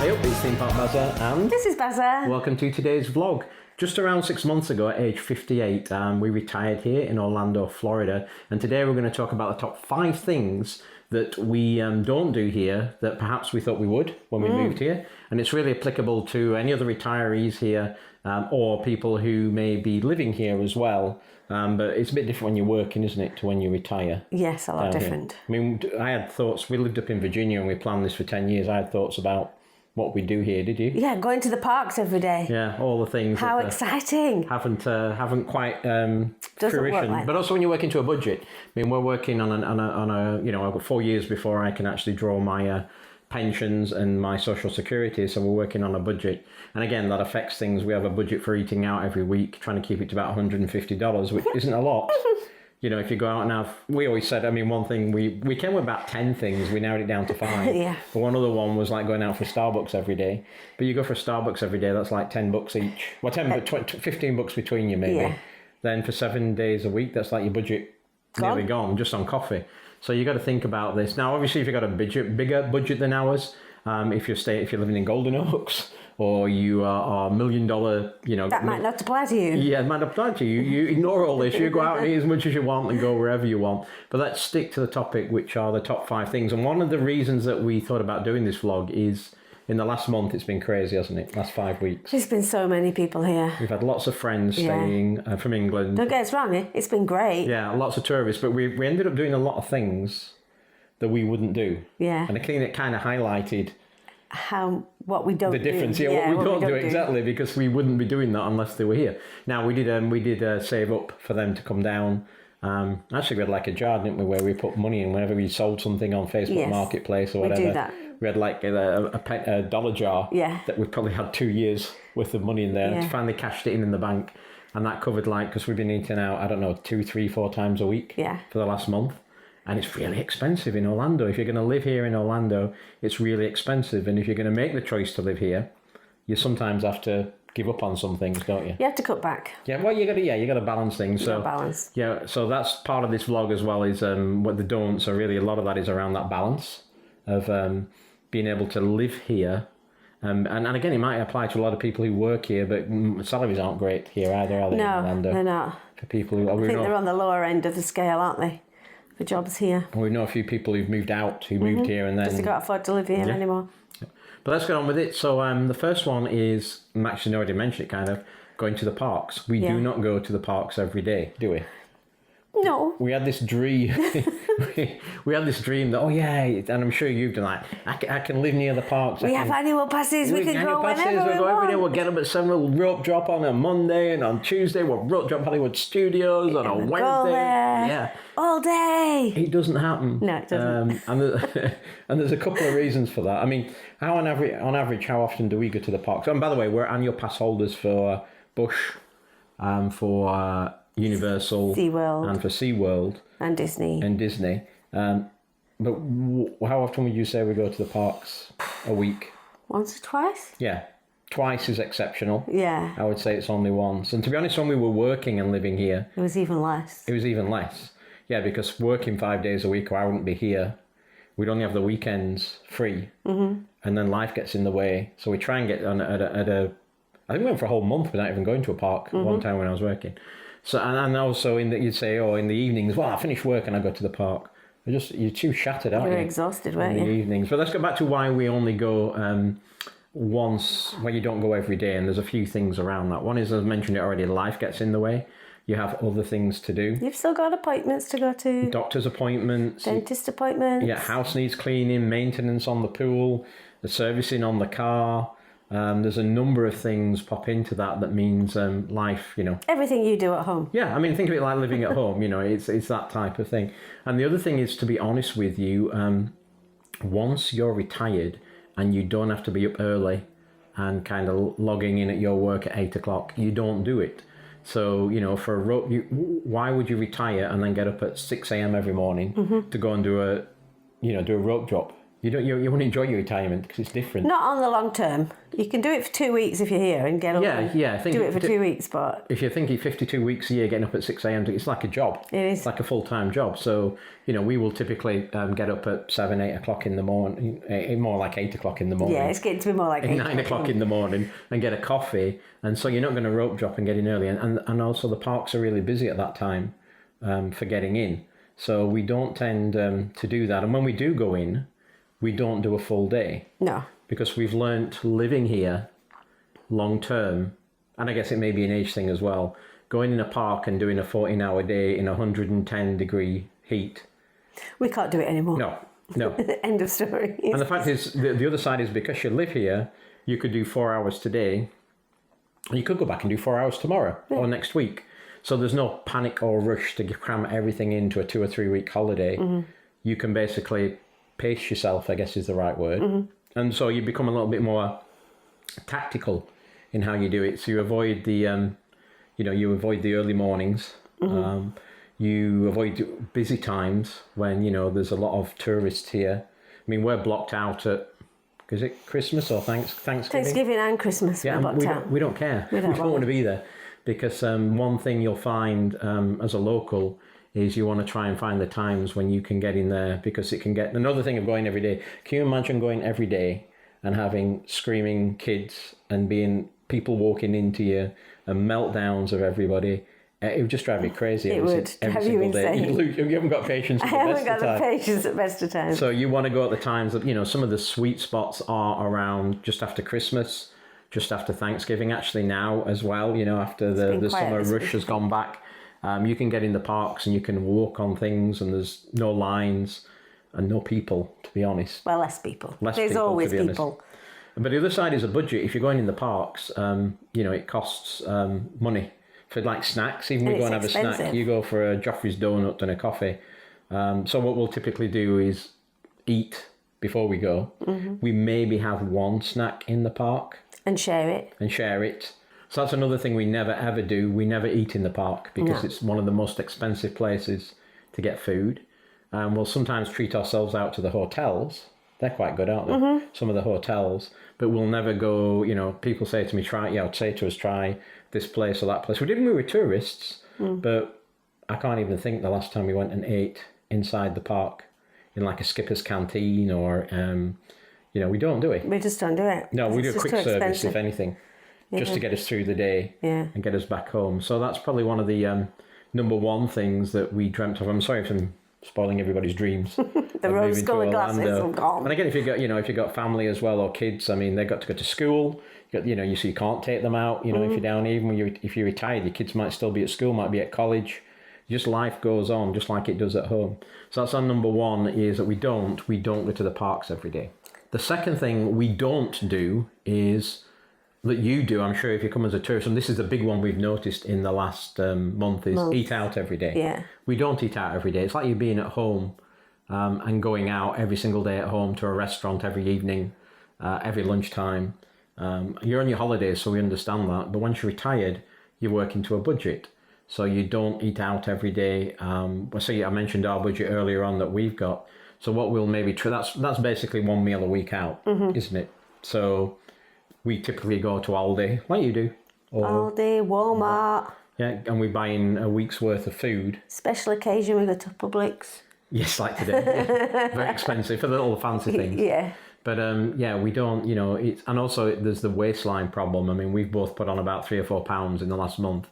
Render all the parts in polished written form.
Hey up, it's Theme Park Bazza and This is Bazza. welcome to today's vlog. Just around 6 months ago at age 58, we retired here in Orlando, Florida, and today we're going to talk about the top 5 things that we don't do here that perhaps we thought we would when we moved here, and it's really applicable to any other retirees here or people who may be living here as well, but it's a bit different when you're working, isn't it, to when you retire? Yes, a lot different. I mean, I had thoughts, we lived up in Virginia and we planned this for 10 years, I had thoughts about what we do here, did you? Yeah, going to the parks every day. Yeah, all the things. How that, exciting. haven't quite Doesn't work fruition. like But also when you work into a budget. I mean, we're working on a you know, I've got 4 years before I can actually draw my pensions and my social security, so we're working on a budget. And again, that affects things. We have a budget for eating out every week, trying to keep it to about $150, which isn't a lot. You know, if you go out now, we always said, I mean, one thing, we came with about 10 things, we narrowed it down to 5. Yeah. But one other one was like going out for Starbucks every day. But you go for Starbucks every day, that's like $10 each. Well, 15 bucks between you maybe. Yeah. Then for 7 days a week, that's like your budget nearly gone just on coffee. So you got to think about this. Now, obviously, if you've got a bigger budget than ours, if you're living in Golden Oaks, or you are $1 million, you know... That might not apply to you. Yeah, it might apply to you. You ignore all this. You go out and eat as much as you want and go wherever you want. But let's stick to the topic, which are the top 5 things. And one of the reasons that we thought about doing this vlog is in the last month, it's been crazy, hasn't it? Last 5 weeks. There's been so many people here. We've had lots of friends staying from England. Don't get us wrong, it's been great. Yeah, lots of tourists. But we ended up doing a lot of things that we wouldn't do. Yeah. And I think it kind of highlighted... what we don't do. The difference, what we don't do exactly, because we wouldn't be doing that unless they were here. Now we did save up for them to come down. Actually, we had like a jar, didn't we, where we put money in whenever we sold something on Facebook Marketplace or whatever. We do that. We had like a dollar jar that we probably had 2 years worth of money in there. And finally cashed it in the bank, and that covered because we've been eating out, I don't know, 2, 3, 4 times a week for the last month. And it's really expensive in Orlando. If you're going to live here in Orlando, it's really expensive. And if you're going to make the choice to live here, you sometimes have to give up on some things, don't you? You have to cut back. Yeah, well, you got to balance things. So balance. Yeah, so that's part of this vlog as well. Is what the don'ts are really. A lot of that is around that balance of being able to live here. And again, it might apply to a lot of people who work here, but salaries aren't great here either, are they? No, in Orlando? they're not. For people who I think they're on the lower end of the scale, aren't they? For jobs here. We know a few people who've moved out, who moved here and then... Because they can't afford to live here anymore. But let's get on with it. So the first one is, Max, you already mentioned it kind of, going to the parks. We do not go to the parks every day, do we? No. We had this dream. we had this dream that, and I'm sure you've done that. I can live near the parks. We have annual passes. We can go whenever we go every day. want. We'll get up at 7. We'll rope drop on a Monday, and on Tuesday we'll rope drop Hollywood Studios on a Wednesday. Go there. Yeah. All day. It doesn't happen. No, it doesn't. And there's a couple of reasons for that. I mean, on average, how often do we go to the parks? And by the way, we're annual pass holders for Busch, for Universal, SeaWorld. and for SeaWorld. And Disney. But how often would you say we go to the parks a week? Once or twice? Yeah. Twice is exceptional. Yeah. I would say it's only once. And to be honest, when we were working and living here... It was even less. It was even less. Yeah, because working 5 days a week, or I wouldn't be here, we'd only have the weekends free. Mm-hmm. And then life gets in the way. So we try and get at a... I think we went for a whole month without even going to a park one time when I was working. So and also you'd say, in the evenings, well, I finish work and I go to the park. You're too shattered, aren't you? You're exhausted, weren't you? In the evenings. But let's go back to why we only go once, when you don't go every day. And there's a few things around that. One is, as I mentioned it already, life gets in the way. You have other things to do. You've still got appointments to go to. Doctor's appointments. Dentist appointments. Yeah, house needs cleaning, maintenance on the pool, the servicing on the car. There's a number of things pop into that means life, Everything you do at home. Yeah, I mean, think of it like living at home, it's that type of thing. And the other thing is, to be honest with you, once you're retired and you don't have to be up early and kind of logging in at your work at 8 o'clock, you don't do it. So, for a rope, why would you retire and then get up at 6 a.m. every morning to go and do a rope drop? You don't. You want to enjoy your retirement because it's different. Not on the long term. You can do it for 2 weeks if you're here and get up. Yeah. I think do it for 2 weeks, but if you're thinking 52 weeks a year, getting up at 6 a.m., it's like a job. It is. It's like a full-time job. So, we will typically get up at 7, 8 o'clock in the morning, more like 8 o'clock in the morning. yeah, it's getting to be more like 9 o'clock in the morning and get a coffee. And so you're not going to rope drop and get in early. And also the parks are really busy at that time for getting in. So we don't tend to do that. And when we do go in, we don't do a full day. No. Because we've learnt living here long term, and I guess it may be an age thing as well, going in a park and doing a 14-hour day in 110 degree heat. We can't do it anymore. No. End of story. And the fact is, the other side is because you live here, you could do 4 hours today, and you could go back and do 4 hours tomorrow or next week. So there's no panic or rush to cram everything into a 2 or 3 week holiday. Mm-hmm. You can basically pace yourself, I guess is the right word. Mm-hmm. And so you become a little bit more tactical in how you do it. So you avoid the, you avoid the early mornings. Mm-hmm. You avoid busy times when, there's a lot of tourists here. I mean, we're blocked out at, is it Christmas or Thanksgiving? Thanksgiving and Christmas, we're blocked out. We don't care. We don't want to be there. Because one thing you'll find as a local is you want to try and find the times when you can get in there, because it can get... Another thing of going every day, can you imagine going every day and having screaming kids and being people walking into you and meltdowns of everybody? It would just drive you crazy. It would every drive you insane. You haven't got patience at the best of times. I haven't got the patience at best of times. So you want to go at the times that, some of the sweet spots are around just after Christmas, just after Thanksgiving, actually now as well, after the summer rush has gone back. You can get in the parks and you can walk on things and there's no lines and no people, to be honest. Well, less people. There's always people. But the other side is a budget. If you're going in the parks, it costs money for like snacks. Even we go and have a snack, you go for a Joffrey's donut and a coffee. So what we'll typically do is eat before we go. Mm-hmm. We maybe have one snack in the park. And share it. So that's another thing we never ever do. We never eat in the park because it's one of the most expensive places to get food. We'll sometimes treat ourselves out to the hotels. They're quite good, aren't they? Mm-hmm. Some of the hotels. But we'll never go, people say to me, try this place or that place. We did when we were tourists, but I can't even think the last time we went and ate inside the park in like a skipper's canteen or, we don't do it. We just don't do it. No, we do a quick service, if anything. Just to get us through the day and get us back home. So that's probably one of the number one things that we dreamt of. I'm sorry if I'm spoiling everybody's dreams. The rose-coloured glasses are gone. And again, if you've got family as well or kids, I mean, they've got to go to school. You can't take them out. If you're down, even if you're retired, your kids might still be at school, might be at college. Just life goes on, just like it does at home. So that's our number one, is that we don't go to the parks every day. The second thing we don't do is... that you do, I'm sure, if you come as a tourist, and this is the big one we've noticed in the last month, is eat out every day. Yeah. We don't eat out every day. It's like you being at home and going out every single day at home to a restaurant every evening, every lunchtime. You're on your holidays, so we understand that. But once you're retired, you're working to a budget. So you don't eat out every day. I mentioned our budget earlier on that we've got. So what we'll maybe try, that's basically one meal a week out, isn't it? So... we typically go to Aldi, like you do. Or, Aldi, Walmart. Yeah, and we buy in a week's worth of food. Special occasion, we go to Publix. Yes, like today. Yeah. Very expensive for the little fancy things. Yeah. But we don't, and also there's the waistline problem. I mean, we've both put on about 3 or 4 pounds in the last month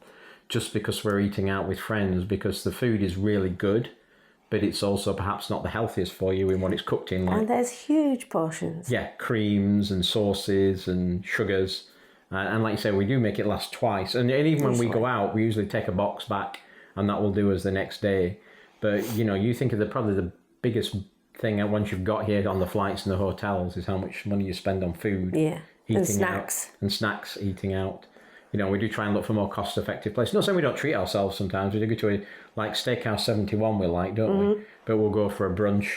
just because we're eating out with friends, because the food is really good, but it's also perhaps not the healthiest for you in what it's cooked in. And there's huge portions. Yeah, creams and sauces and sugars. And like you say, we do make it last twice. And even when we go out, we usually take a box back and that will do us the next day. But, you think of probably the biggest thing once you've got here on the flights and the hotels is how much money you spend on food. Yeah, eating and snacks. Out, and snacks, eating out. We do try and look for more cost-effective places. Not saying we don't treat ourselves sometimes. We do go to like Steakhouse 71 we like, don't we? But we'll go for a brunch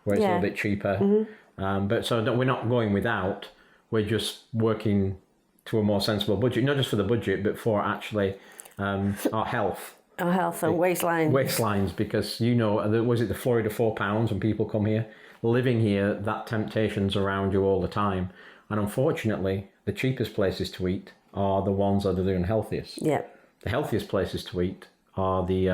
where it's a little bit cheaper. But we're not going without. We're just working to a more sensible budget. Not just for the budget, but for actually our health. Our health and waistlines. Waistlines, because was it the Florida £4 when people come here? living here, that temptation's around you all the time. And unfortunately, the cheapest places to eat are the ones that are the unhealthiest. Yeah. The healthiest places to eat are the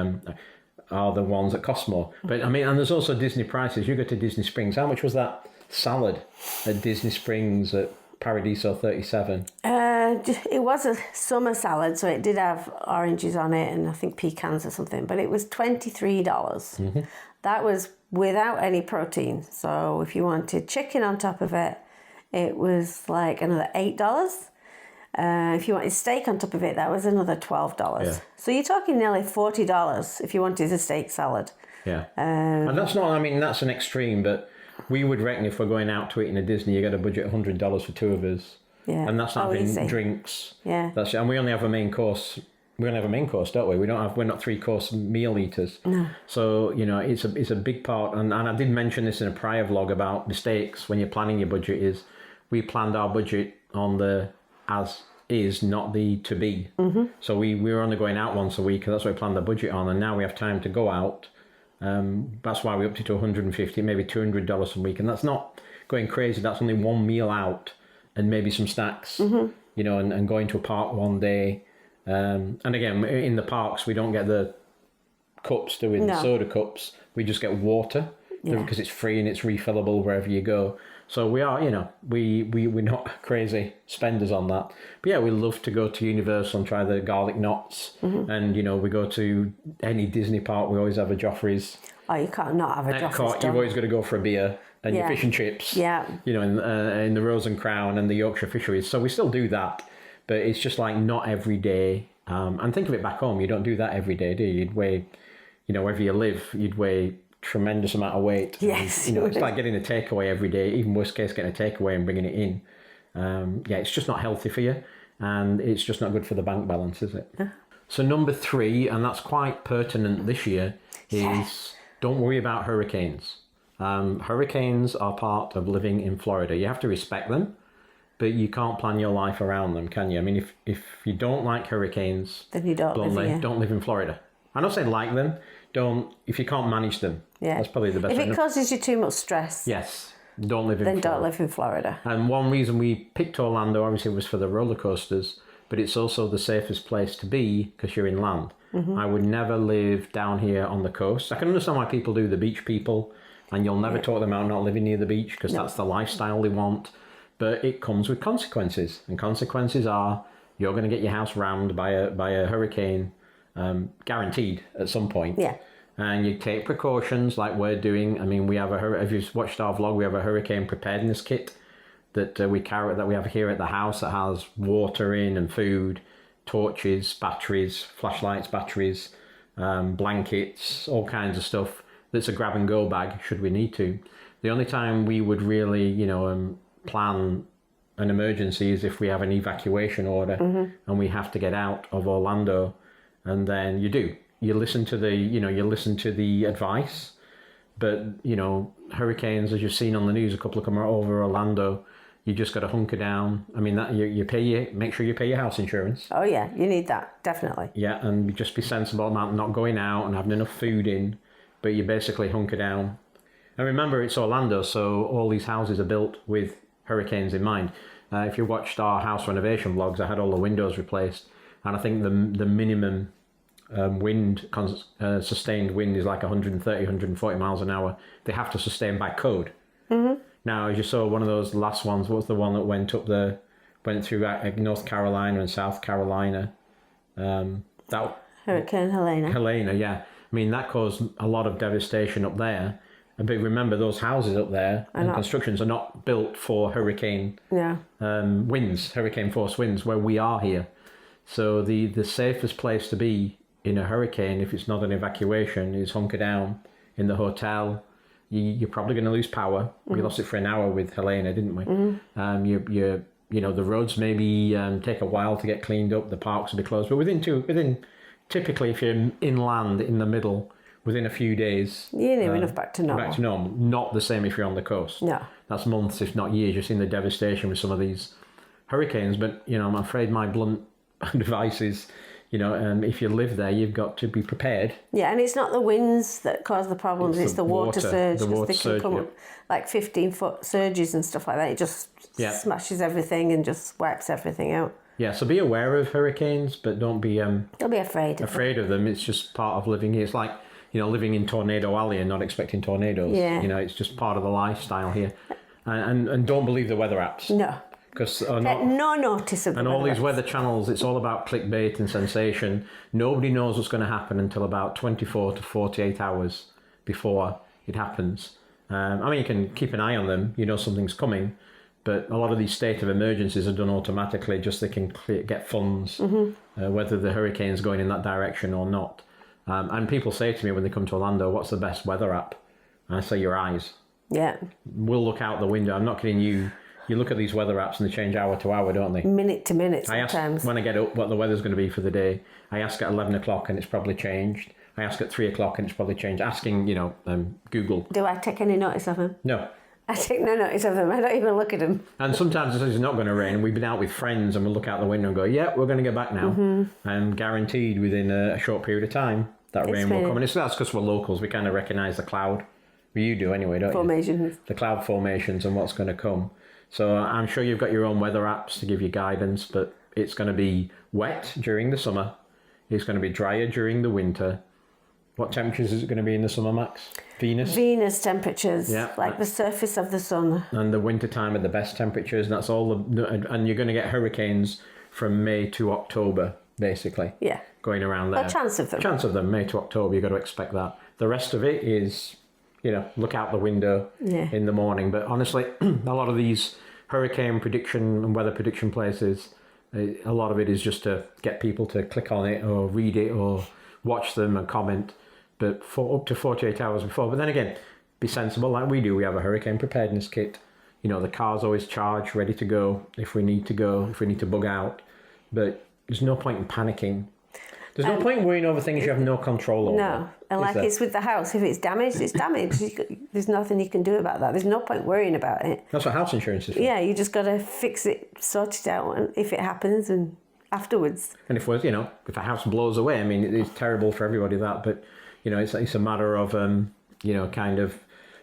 ones that cost more. But I mean, and there's also Disney prices. You go to Disney Springs. How much was that salad at Disney Springs at Paradiso 37? It was a summer salad, so it did have oranges on it and I think pecans or something, but it was $23. Mm-hmm. That was without any protein. So if you wanted chicken on top of it, it was like another $8. If you wanted steak on top of it, that was another $12. Yeah. So you're talking nearly $40 if you wanted a steak salad. Yeah. And that's not, I mean, that's an extreme, but we would reckon if we're going out to eat in a Disney, you got to budget $100 for two of us. Yeah. And that's not easy. having drinks. Yeah. And we only have a main course. We only have a main course, don't we? We're not 3-course meal eaters. No. So, you know, it's a big part. And I did mention this in a prior vlog about mistakes when you're planning your budget is we planned our budget on the as is, not the to be. Mm-hmm. So we were only going out once a week, and that's what we planned the budget on. And now we have time to go out. That's why we upped it to $150, maybe $200 a week. And that's not going crazy. That's only one meal out and maybe some snacks, you know, and going to a park one day. And again, in the parks, we don't get the cups, do we? The soda cups. We just get water because it's free and it's refillable wherever you go. So we are, you know, we're not crazy spenders on that. But yeah, we love to go to Universal and try the garlic knots. Mm-hmm. And, you know, we go to any Disney park, we always have a Joffrey's. Oh, you can't not have a Joffrey's. You've always got to go for a beer and your fish and chips. Yeah. You know, in the Rose and Crown and the Yorkshire Fisheries. So we still do that. But it's just like not every day. And think of it back home. You don't do that every day, do you? You'd weigh, you know, wherever you live, you'd weigh tremendous amount of weight. Yes. And, you know, it's like getting a takeaway every day, even worst case, getting a takeaway and bringing it in. It's just not healthy for you. And it's just not good for the bank balance, is it? So number 3, and that's quite pertinent this year, is don't worry about hurricanes. Hurricanes are part of living in Florida. You have to respect them. But you can't plan your life around them, can you? I mean, if you don't like hurricanes, then you don't live in Florida. I'm not saying like them. If you can't manage them. Yeah. That's probably the best If way. it causes you too much stress. Yes. Don't live in Florida. Then don't live in Florida. And one reason we picked Orlando, obviously, was for the roller coasters, but it's also the safest place to be because you're inland. Mm-hmm. I would never live down here on the coast. I can understand why people do, the beach people, and you'll never talk them out not living near the beach because that's the lifestyle they want. But it comes with consequences, and consequences are you're going to get your house rammed by a hurricane, guaranteed at some point. Yeah. And you take precautions like we're doing. I mean, we have if you've watched our vlog, we have a hurricane preparedness kit that we have here at the house that has water in and food, torches, batteries, flashlights, batteries, blankets, all kinds of stuff. That's a grab and go bag should we need to. The only time we would really, you know, plan an emergency is if we have an evacuation order and we have to get out of Orlando, and then you listen to the advice. But you know, hurricanes, as you've seen on the news, a couple of come over Orlando, you just got to hunker down. I mean, that make sure you pay your house insurance. Oh yeah, you need that, definitely. Yeah, and just be sensible about not going out and having enough food in, but you basically hunker down. And remember, it's Orlando, so all these houses are built with hurricanes in mind. If you watched our house renovation vlogs, I had all the windows replaced, and I think the minimum sustained wind is like 130, 140 miles an hour. They have to sustain by code. Mm-hmm. Now, as you saw, one of those last ones was the one that went through North Carolina and South Carolina. Hurricane Helena. Helena, yeah. I mean, that caused a lot of devastation up there. But remember, those houses up there and constructions are not built for hurricane winds, hurricane force winds, where we are here. So the safest place to be in a hurricane, if it's not an evacuation, is hunker down in the hotel. You're probably going to lose power. Mm-hmm. We lost it for an hour with Helena, didn't we? Mm-hmm. You know, the roads maybe take a while to get cleaned up. The parks will be closed, but within typically, if you're inland in the middle, within a few days, you're near enough back to normal. Back to normal. Not the same if you're on the coast. No, that's months, if not years. You've seen the devastation with some of these hurricanes. But you know, I'm afraid my blunt advice is, if you live there, you've got to be prepared. Yeah, and it's not the winds that cause the problems, it's the water surge. The 'cause water they surge, can come yeah. up like 15-foot surges and stuff like that. It just Yeah. smashes everything and just wipes everything out. Yeah, so be aware of hurricanes, but don't be Don't be afraid. afraid of them. It's just part of living here. It's like, living in Tornado Alley and not expecting tornadoes. Yeah. It's just part of the lifestyle here. And don't believe the weather apps. No. Because Take no notice of the and all weather these weather channels, it's all about clickbait and sensation. Nobody knows what's going to happen until about 24 to 48 hours before it happens. You can keep an eye on them. You know something's coming. But a lot of these state of emergencies are done automatically, just they can get funds, whether the hurricane's going in that direction or not. And people say to me when they come to Orlando, what's the best weather app? And I say, your eyes. Yeah. We'll look out the window. I'm not kidding you. You look at these weather apps and they change hour to hour, don't they? Minute to minute I sometimes. ask when I get up what the weather's going to be for the day. I ask at 11 o'clock and it's probably changed. I ask at 3 o'clock and it's probably changed. Asking, Google. Do I take any notice of them? No. I take no notice of them. I don't even look at them. And sometimes it says it's not going to rain. And we've been out with friends and we'll look out the window and go, yeah, we're going to get back now. And guaranteed within a short period of time, that rain will come. And that's because we're locals. We kind of recognise the cloud. Well, you do anyway, don't you? Formations. The cloud formations and what's going to come. So I'm sure you've got your own weather apps to give you guidance, but it's going to be wet during the summer. It's going to be drier during the winter. What temperatures is it going to be in the summer, Max? Venus temperatures, Yeah. like the surface of the sun. And the winter time are the best temperatures, and that's all. And you're going to get hurricanes from May to October, basically. Yeah. Going around there. A chance of them. Chance of them, May to October. You've got to expect that. The rest of it is, look out the window in the morning. But honestly, a lot of these hurricane prediction and weather prediction places, a lot of it is just to get people to click on it or read it or watch them and comment. But for up to 48 hours before. But then again, be sensible like we do. We have a hurricane preparedness kit. The car's always charged, ready to go if we need to go, if we need to bug out. But there's no point in panicking. There's no point worrying over things you have no control over. No. And like it's with the house. If it's damaged, it's damaged. There's nothing you can do about that. There's no point worrying about it. That's what house insurance is for. Yeah, you just got to fix it, sort it out if it happens and afterwards. And if a house blows away, it's terrible for everybody that. But, it's a matter of, kind of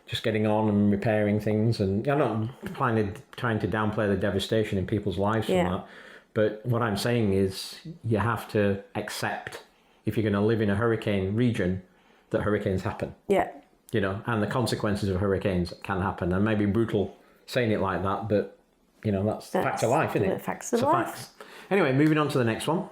just getting on and repairing things. And I'm not trying to downplay the devastation in people's lives from that. But what I'm saying is you have to accept, if you're going to live in a hurricane region, that hurricanes happen. Yeah. And the consequences of hurricanes can happen. And maybe brutal saying it like that, but, that's the fact of life, isn't it? Facts of life. Facts. Anyway, moving on to the next one.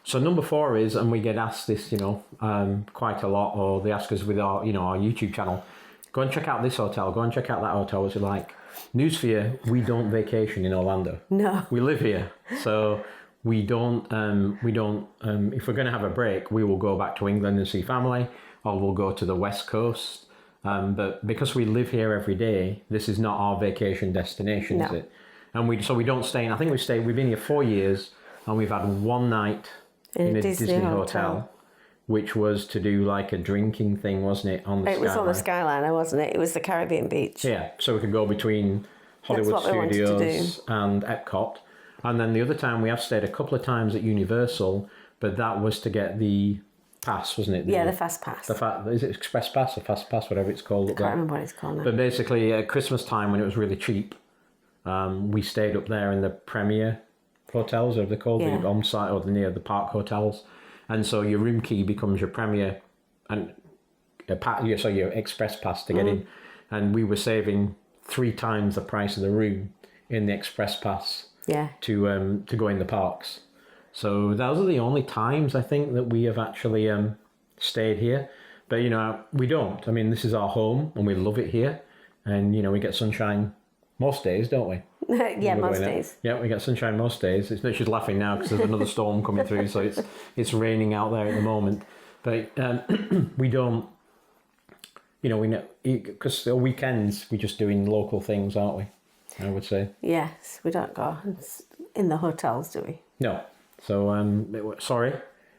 So number 4 is, and we get asked this, quite a lot, or they ask us with our, our YouTube channel, go and check out this hotel, go and check out that hotel. It's like, news for you, we don't vacation in Orlando. No. We live here. So we don't, if we're going to have a break, we will go back to England and see family, or we'll go to the West Coast. But because we live here every day, this is not our vacation destination, is it? And we don't stay in, I think we've been here 4 years, and we've had one night in a Disney hotel, which was to do like a drinking thing, wasn't it? It was on the Skyliner, wasn't it? It was the Caribbean beach. Yeah, so we could go between Hollywood Studios and Epcot. And then the other time we have stayed a couple of times at Universal, but that was to get the pass, wasn't it? The fast pass. Is it Express Pass or Fast Pass, whatever it's called? I can't remember what it's called now. But basically, at Christmas time when it was really cheap, we stayed up there in the Premier hotels, or they're called, the on-site or near the park hotels. And so your room key becomes your Premier and your Express Pass to get in. And we were saving 3 times the price of the room in the Express Pass to go in the parks. So those are the only times I think that we have actually stayed here. But, we don't. This is our home and we love it here. And, we get sunshine most days, don't we? Yeah, most days. Yeah, we get sunshine most days. She's laughing now because there's another storm coming through, so it's raining out there at the moment. But we don't, because weekends we're just doing local things, aren't we? I would say. Yes, we don't go in the hotels, do we? No. So sorry,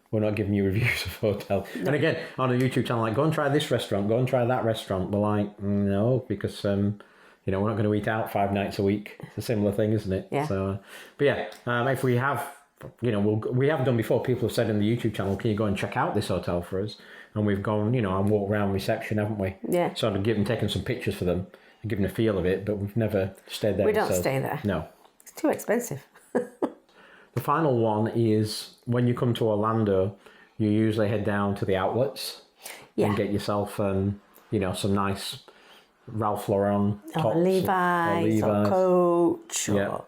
we're not giving you reviews of hotels. No. And again, on a YouTube channel, like, go and try this restaurant, go and try that restaurant. We're like, no, because we're not going to eat out 5 nights a week. It's a similar thing, isn't it? Yeah. So, but yeah, if we have you know, we have done before. People have said in the YouTube channel, can you go and check out this hotel for us? And we've gone, you know, and walked around reception, haven't we? Yeah. Sort of taken some pictures for them and given a feel of it, but we've never stayed there. We don't ourselves. stay there. No. It's too expensive. The final one is when you come to Orlando, you usually head down to the outlets and get yourself, you know, some nice Ralph Lauren tops. Or Levi's or Coach. Or...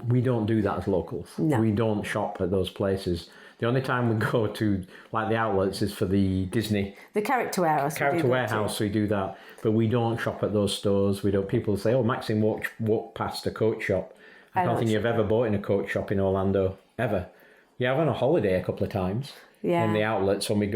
We don't do that as locals. No. We don't shop at those places. The only time we go to like the outlets is for the Disney. The Character Warehouse. Character Warehouse, we do that. But we don't shop at those stores. We don't. People say, oh, Maxine walk past a Coach shop. I don't think you've ever bought in a Coach shop in Orlando, ever. You have on a holiday a couple of times. Yeah. In the outlets when we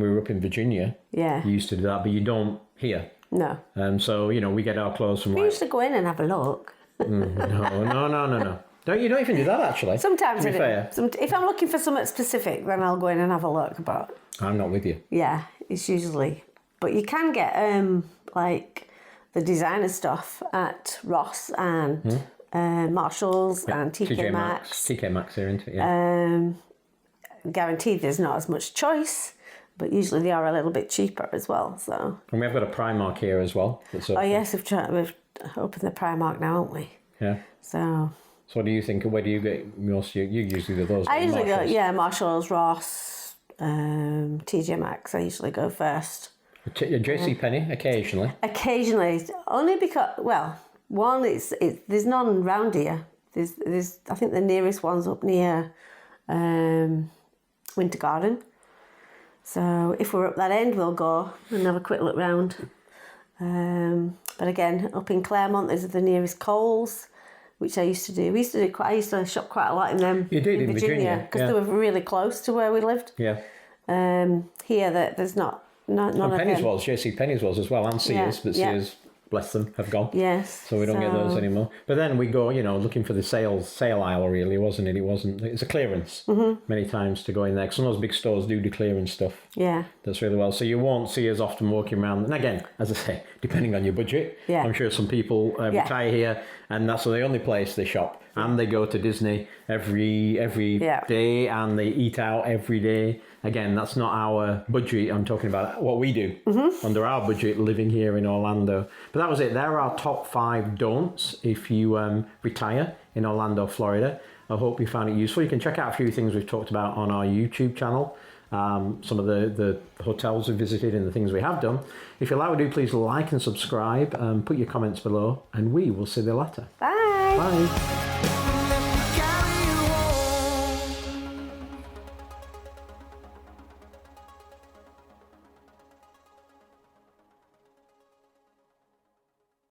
were up in Virginia. Yeah. You used to do that, but you don't here. No. So, you know, we get our clothes from We used to go in and have a look. No. You don't even do that, actually. Sometimes to I be do. fair. If I'm looking for something specific, then I'll go in and have a look. But I'm not with you. yeah, it's usually... But you can get, like, the designer stuff at Ross and Marshalls and TK Maxx. TK Maxx here, isn't it? Yeah. Guaranteed there's not as much choice, but usually they are a little bit cheaper as well. So. And we've got a Primark here as well. Oh yes, we've opened the Primark now, haven't we? Yeah. So what do you think? Where do you get most? You usually do those. I usually go, Marshalls, Ross, TJ Maxx. I usually go first. JCPenney occasionally. Occasionally, only because one there's none round here. There's I think the nearest one's up near Winter Garden. So if we're up that end, we'll go and have a quick look round. But again, up in Claremont, there's the nearest Kohl's, which I used to do. I used to shop quite a lot in them. You did in Virginia because they were really close to where we lived. Yeah. Here, there's none of them. JCPenney's was as well, and Sears, but Sears, bless them, have gone. Yes. So we don't get those anymore. But then we go, you know, looking for the sale aisle, really, wasn't it? It's a clearance many times to go in there. Because some of those big stores do clearance stuff. Yeah. That's really well. So you won't see us often walking around. And again, as I say, depending on your budget. Yeah. I'm sure some people retire here and that's the only place they shop. And they go to Disney every day and they eat out every day. Again, that's not our budget. I'm talking about what we do under our budget living here in Orlando. But that was it. There are our top 5 don'ts if you retire in Orlando, Florida. I hope you found it useful. You can check out a few things we've talked about on our YouTube channel. Some of the hotels we've visited and the things we have done. If you like, do please like and subscribe. Put your comments below and we will see you later. Bye. Bye.